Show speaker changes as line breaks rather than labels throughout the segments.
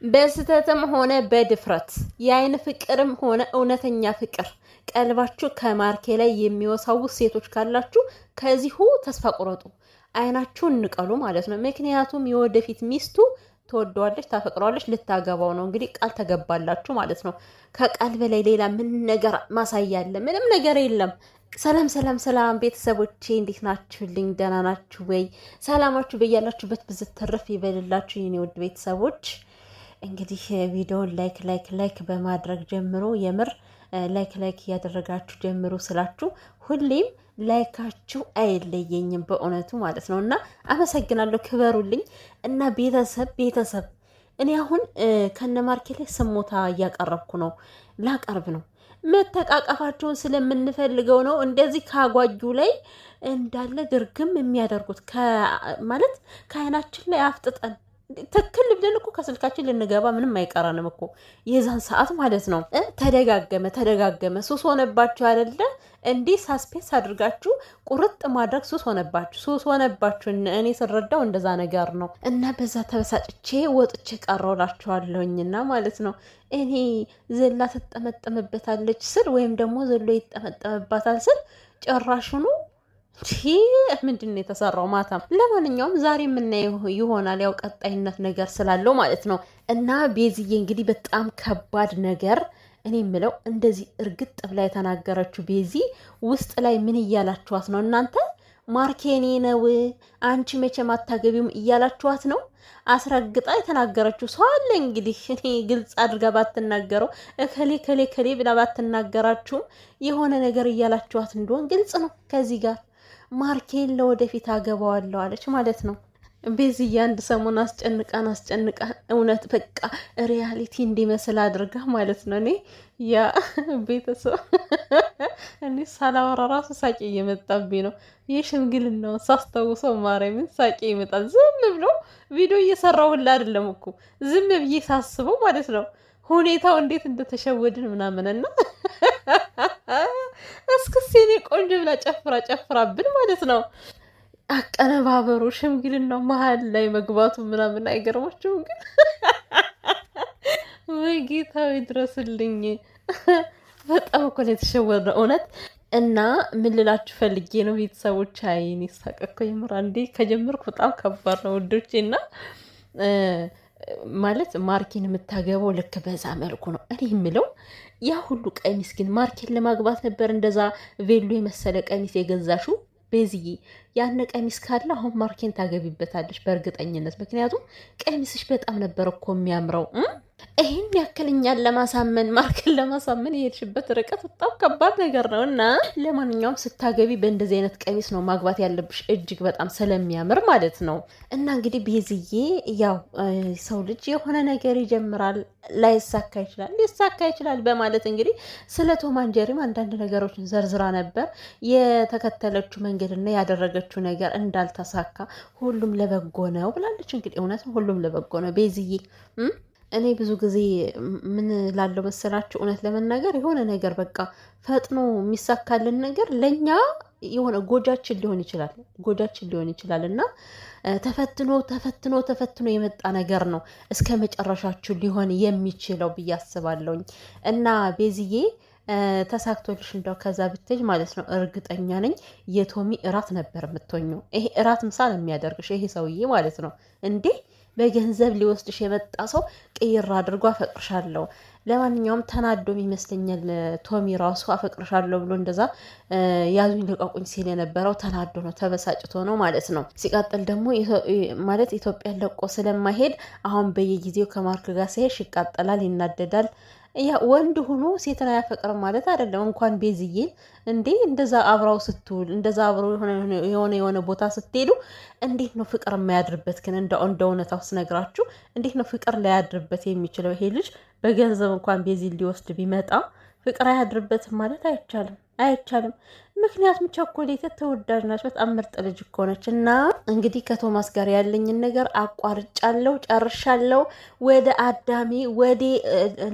በስተትም ሆነ በድፍረት የአይን ፍቅርም ሆነ እውነተኛ ፍቅር ቀልባችሁ ከማርኬ ላይ የሚወሳውስ ሴቶች ካላችሁ ከዚሁ ተስፋ ቁረጡ። አይናችሁን ንቀሉ ማለት ነው። ምክንያቱም የወደፊት ሚስቱ ትወደዋለች፣ ታፈቅረዋለች፣ ልታገባው ነው። እንግዲህ ቃል ተገባላችሁ ማለት ነው። ከቃል በላይ ሌላ ምን ነገር ማሳያ አለ? ምንም ነገር የለም። ሰላም ሰላም ሰላም ቤተሰቦቼ እንዴት ናችሁልኝ? ደህና ናችሁ ወይ? ሰላማችሁ በያላችሁበት ብዝት ተረፍ ይበልላችሁ የኔ ውድ ቤተሰቦች። እንግዲህ ቪዲዮውን ላይክ በማድረግ ጀምሮ የምር ላይክ እያደረጋችሁ ጀምሮ ስላችሁ ሁሌም ላይካችሁ አይለየኝም በእውነቱ ማለት ነው። እና አመሰግናለሁ፣ ክበሩልኝ። እና ቤተሰብ እኔ አሁን ከነማርኬ ላይ ስሞታ እያቀረብኩ ነው፣ ላቀርብ ነው። መተቃቀፋቸውን ስለምንፈልገው ነው እንደዚህ ካጓጁ ላይ እንዳለ ድርግም የሚያደርጉት ማለት ከአይናችን ላይ አፍጥጠን ትክክል ብለን እኮ ከስልካችን ልንገባ ምንም አይቀረንም እኮ የዛን ሰዓት ማለት ነው። ተደጋገመ ሱስ ሆነባችሁ አይደለ? እንዲህ ሳስፔንስ አድርጋችሁ ቁርጥ ማድረግ ሱስ ሆነባችሁ። እኔ ስረዳው እንደዛ ነገር ነው። እና በዛ ተበሳጭቼ ወጥቼ ቀረውላችኋለሁኝና ማለት ነው። እኔ ዘላ ትጠመጠምበታለች ስል ወይም ደግሞ ዘሎ ይጠመጠምባታል ስል ጭራሹኑ ምንድን ነው የተሰራው ማታም። ለማንኛውም ዛሬ የምናየው ይሆናል፣ ያው ቀጣይነት ነገር ስላለው ማለት ነው። እና ቤዝዬ እንግዲህ በጣም ከባድ ነገር እኔ የምለው እንደዚህ እርግጥ ብላ የተናገረችው ቤዚ ውስጥ ላይ ምን እያላችኋት ነው እናንተ? ማርኬኔ ነው አንቺ መቼም አታገቢውም እያላችኋት ነው። አስረግጣ የተናገረችው ሰው አለ እንግዲህ። እኔ ግልጽ አድርጋ ባትናገረው ከሌ ብላ ባትናገራችሁም የሆነ ነገር እያላችኋት እንደሆን ግልጽ ነው። ከዚህ ጋር ማርኬን ለወደፊት አገባዋለሁ አለች ማለት ነው። ቤዝዬ አንድ ሰሞን አስጨንቃን እውነት በቃ ሪያሊቲ እንዲመስል አድርጋ ማለት ነው። እኔ ያ ቤተሰብ እኔ ሳላወራ ራሱ ሳቄ እየመጣብኝ ነው። የሽምግልናውን ሳስታውሰው ማርያምን ሳቄ ይመጣል። ዝም ብሎ ቪዲዮ እየሰራው ሁላ አይደለም እኮ ዝም ብዬ ሳስበው ማለት ነው ሁኔታው እንዴት እንደተሸወድን ምናምንና እስክስ የኔ ቆንጆ ብላ ጨፍራብን ማለት ነው። አቀነባበሩ ሽምግልናው መሀል ላይ መግባቱ ምናምን አይገርማችሁም? ግን ወይ ጌታዊ ድረስልኝ። በጣም እኮ ነው የተሸወድነው እውነት። እና ምን ልላችሁ ፈልጌ ነው ቤተሰቦች፣ አይኔ ሳቀኮ ይምራ እንዴ ከጀመርኩ በጣም ከባድ ነው ውዶቼ። እና ማለት ማርኬን የምታገበው ልክ በዛ መልኩ ነው። እኔ የምለው ያ ሁሉ ቀሚስ ግን ማርኬን ለማግባት ነበር እንደዛ ቬሎ የመሰለ ቀሚስ የገዛሹ? ቤዝዬ ያን ቀሚስ ካለ አሁን ማርኬን ታገቢበታለች በእርግጠኝነት። ምክንያቱም ቀሚስሽ በጣም ነበር እኮ የሚያምረው። ይህን ያክልኛል ለማሳመን ማርኬን ለማሳመን የሄድሽበት ርቀት በጣም ከባድ ነገር ነው። እና ለማንኛውም ስታገቢ በእንደዚህ አይነት ቀሚስ ነው ማግባት ያለብሽ፣ እጅግ በጣም ስለሚያምር ማለት ነው። እና እንግዲህ ቤዝዬ ያው ሰው ልጅ የሆነ ነገር ይጀምራል፣ ላይሳካ ይችላል፣ ሊሳካ ይችላል በማለት እንግዲህ ስለ ቶም ኤንድ ጄሪም አንዳንድ ነገሮችን ዘርዝራ ነበር። የተከተለችው መንገድና ያደረገችው ነገር እንዳልተሳካ ሁሉም ለበጎ ነው ብላለች። እንግዲህ እውነት ሁሉም ለበጎ ነው ቤዝዬ። እኔ ብዙ ጊዜ ምን ላለው መሰላችሁ፣ እውነት ለመናገር የሆነ ነገር በቃ ፈጥኖ የሚሳካልን ነገር ለእኛ የሆነ ጎጃችን ሊሆን ይችላል እና ተፈትኖ የመጣ ነገር ነው እስከ መጨረሻችሁ ሊሆን የሚችለው ብዬ አስባለሁኝ። እና ቤዝዬ ተሳክቶልሽ እንደው ከዛ ብትሄጅ ማለት ነው እርግጠኛ ነኝ የቶሚ እራት ነበር የምትሆኘው። ይሄ እራት ምሳል የሚያደርግሽ ይሄ ሰውዬ ማለት ነው እንዴ። በገንዘብ ሊወስድሽ የመጣ ሰው ቅይር አድርጎ አፈቅርሻለሁ። ለማንኛውም ተናዶም ይመስለኛል ቶሚ ራሱ አፈቅርሻለሁ ብሎ እንደዛ ያዙኝ ልቀቁኝ ሲል የነበረው ተናዶ ነው፣ ተበሳጭቶ ነው ማለት ነው። ሲቀጥል ደግሞ ማለት ኢትዮጵያን ለቆ ስለማይሄድ አሁን በየጊዜው ከማርክ ጋር ሲሄድ ይቃጠላል፣ ይናደዳል። ያ ወንድ ሆኖ ሴትን አያፈቅርም ማለት አይደለም። እንኳን ቤዝዬን እንዴ እንደዛ አብራው ስትውል እንደዛ አብረው የሆነ ቦታ ስትሄዱ እንዴት ነው ፍቅር የማያድርበት? ግን እንደ እውነታው ስነግራችሁ እንዴት ነው ፍቅር ላያድርበት የሚችለው? ይሄ ልጅ በገንዘብ እንኳን ቤዚን ሊወስድ ቢመጣ ፍቅር አያድርበትም ማለት አይቻልም። ምክንያቱም ቸኮሌት ተወዳጅ ናች፣ በጣም ምርጥ ልጅ እኮ ነች። እና እንግዲህ ከቶማስ ጋር ያለኝን ነገር አቋርጫለሁ፣ ጨርሻለሁ። ወደ አዳሜ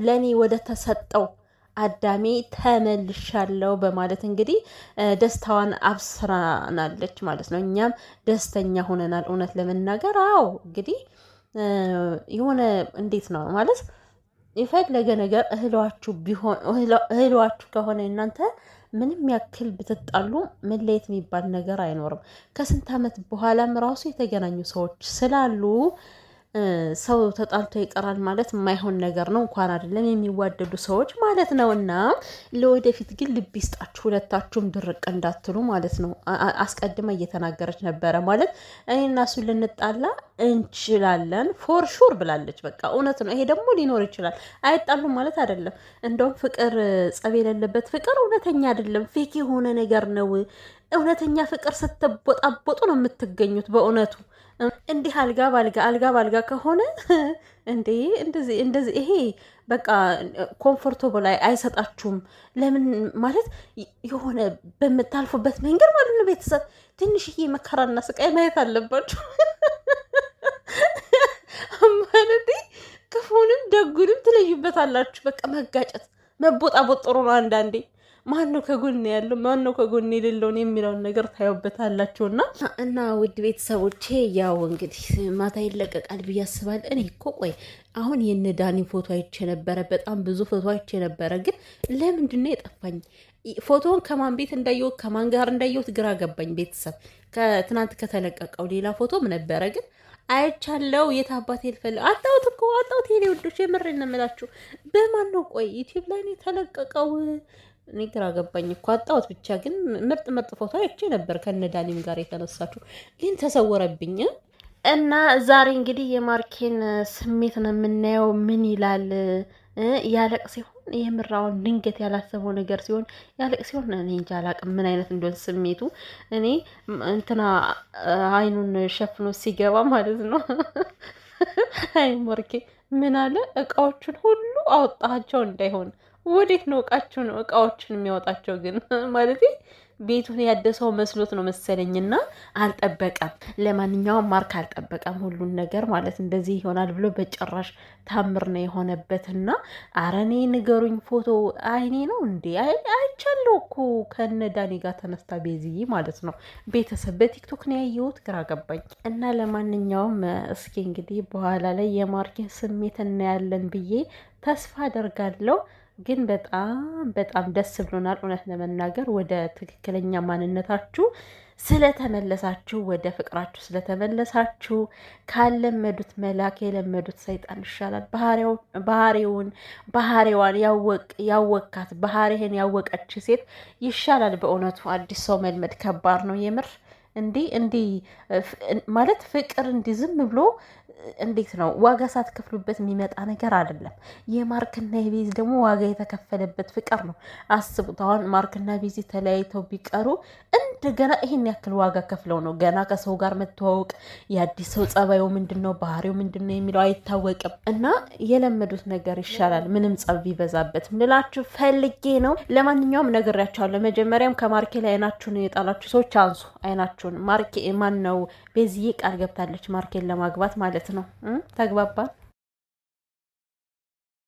ለእኔ ወደ ተሰጠው አዳሜ ተመልሻለሁ በማለት እንግዲህ ደስታዋን አብስራናለች ማለት ነው። እኛም ደስተኛ ሆነናል እውነት ለመናገር። አዎ እንግዲህ የሆነ እንዴት ነው ማለት የፈለገ ነገር እህሏችሁ ከሆነ እናንተ ምንም ያክል ብትጣሉ መለየት የሚባል ነገር አይኖርም። ከስንት ዓመት በኋላም ራሱ የተገናኙ ሰዎች ስላሉ ሰው ተጣልቶ ይቀራል ማለት የማይሆን ነገር ነው። እንኳን አይደለም የሚዋደዱ ሰዎች ማለት ነው። እና ለወደፊት ግን ልብ ይስጣችሁ፣ ሁለታችሁም ድርቅ እንዳትሉ ማለት ነው። አስቀድማ እየተናገረች ነበረ ማለት እኔና እሱ ልንጣላ እንችላለን ፎር ሹር ብላለች። በቃ እውነት ነው። ይሄ ደግሞ ሊኖር ይችላል። አይጣሉም ማለት አይደለም። እንደውም ፍቅር ጸብ የሌለበት ፍቅር እውነተኛ አይደለም፣ ፌክ የሆነ ነገር ነው። እውነተኛ ፍቅር ስትቦጣቦጡ ነው የምትገኙት በእውነቱ እንዲህ አልጋ ባልጋ ከሆነ እንዴ እንደዚህ ይሄ በቃ ኮምፎርታብል አይሰጣችሁም። ለምን ማለት የሆነ በምታልፉበት መንገድ ማለት ነው ቤተሰብ ትንሽዬ መከራና ስቃይ ማየት አለባችሁ። ማለት ክፉንም ደጉንም ትለዩበታላችሁ። በቃ መጋጨት መቦጣቦጥ ጥሩ ነው አንዳንዴ። ማን ነው ከጎን ያለው ማን ነው ከጎን የሌለውን የሚለውን ነገር ታዩበታላችሁ። እና ውድ ቤተሰቦቼ ያው እንግዲህ ማታ ይለቀቃል ብዬ አስባለሁ። እኔ እኮ ቆይ አሁን የነ ዳኒ ፎቶ አይቼ ነበረ፣ በጣም ብዙ ፎቶ አይቼ ነበረ። ግን ለምንድን ነው የጠፋኝ? ፎቶውን ከማን ቤት እንዳየሁት ከማን ጋር እንዳየሁት ግራ ገባኝ። ቤተሰብ ከትናንት ከተለቀቀው ሌላ ፎቶም ነበረ ግን አይቻለው። የት አባቴ ልፈልግ አጣሁት እኮ አጣሁት። የኔ ውዶች የምሬን ነው የምላችሁ። በማን ነው ቆይ ዩቲዩብ ላይ ነው የተለቀቀው? እኔ ግራ ገባኝ እኮ አጣሁት። ብቻ ግን ምርጥ ፎቶ አይቼ ነበር ከነዳኒም ጋር የተነሳችሁ፣ ግን ተሰወረብኝ። እና ዛሬ እንግዲህ የማርኬን ስሜት ነው የምናየው። ምን ይላል? ያለቅ ሲሆን የምራውን ድንገት ያላሰበው ነገር ሲሆን ያለቅ ሲሆን እኔ እንጃ አላቅም ምን አይነት እንደሆነ ስሜቱ። እኔ እንትና አይኑን ሸፍኖ ሲገባ ማለት ነው። አይ ማርኬ ምን አለ? እቃዎቹን ሁሉ አወጣቸው እንዳይሆን። ወዴት ነው እቃዎችን የሚያወጣቸው ግን? ማለት ቤቱን ያደሰው መስሎት ነው መሰለኝና አልጠበቀም። ለማንኛውም ማርክ አልጠበቀም ሁሉን ነገር ማለት እንደዚህ ይሆናል ብሎ በጭራሽ ታምር ነው የሆነበትና አረኔ ንገሩኝ። ፎቶ አይኔ ነው እንዴ? አይቻለሁ እኮ ከነ ዳኒ ጋር ተነስታ ቤዝዬ ማለት ነው። ቤተሰብ በቲክቶክ ነው ያየሁት፣ ግራ ገባኝ። እና ለማንኛውም እስኪ እንግዲህ በኋላ ላይ የማርኬን ስሜት እናያለን ብዬ ተስፋ አደርጋለሁ። ግን በጣም ደስ ብሎናል። እውነት ለመናገር ወደ ትክክለኛ ማንነታችሁ ስለተመለሳችሁ፣ ወደ ፍቅራችሁ ስለተመለሳችሁ፣ ካለመዱት መላክ የለመዱት ሰይጣን ይሻላል። ባህሪዋን ያወቃት ባህሪህን ያወቀች ሴት ይሻላል። በእውነቱ አዲስ ሰው መልመድ ከባድ ነው የምር። እንዲህ ማለት ፍቅር እንዲህ ዝም ብሎ እንዴት ነው ዋጋ ሳትከፍሉበት የሚመጣ ነገር አይደለም። የማርክና የቤዚ ደግሞ ዋጋ የተከፈለበት ፍቅር ነው። አስቡት አሁን ማርክና ቤዚ ተለያይተው ቢቀሩ እንደገና ይሄን ያክል ዋጋ ከፍለው ነው ገና ከሰው ጋር መተዋወቅ። የአዲስ ሰው ጸባዩ ምንድን ነው ባህሪው ምንድን ነው የሚለው አይታወቅም። እና የለመዱት ነገር ይሻላል ምንም ጸብ ቢበዛበት ምላችሁ ፈልጌ ነው። ለማንኛውም ነግሬያቸዋለሁ። መጀመሪያም ከማርኬ ላይ አይናችሁን የጣላችሁ ሰዎች አንሱ አይናችሁን። ማርኬ ማን ነው ቤዚዬ ቃል ገብታለች ማርኬን ለማግባት ማለት ነው። ተግባባን።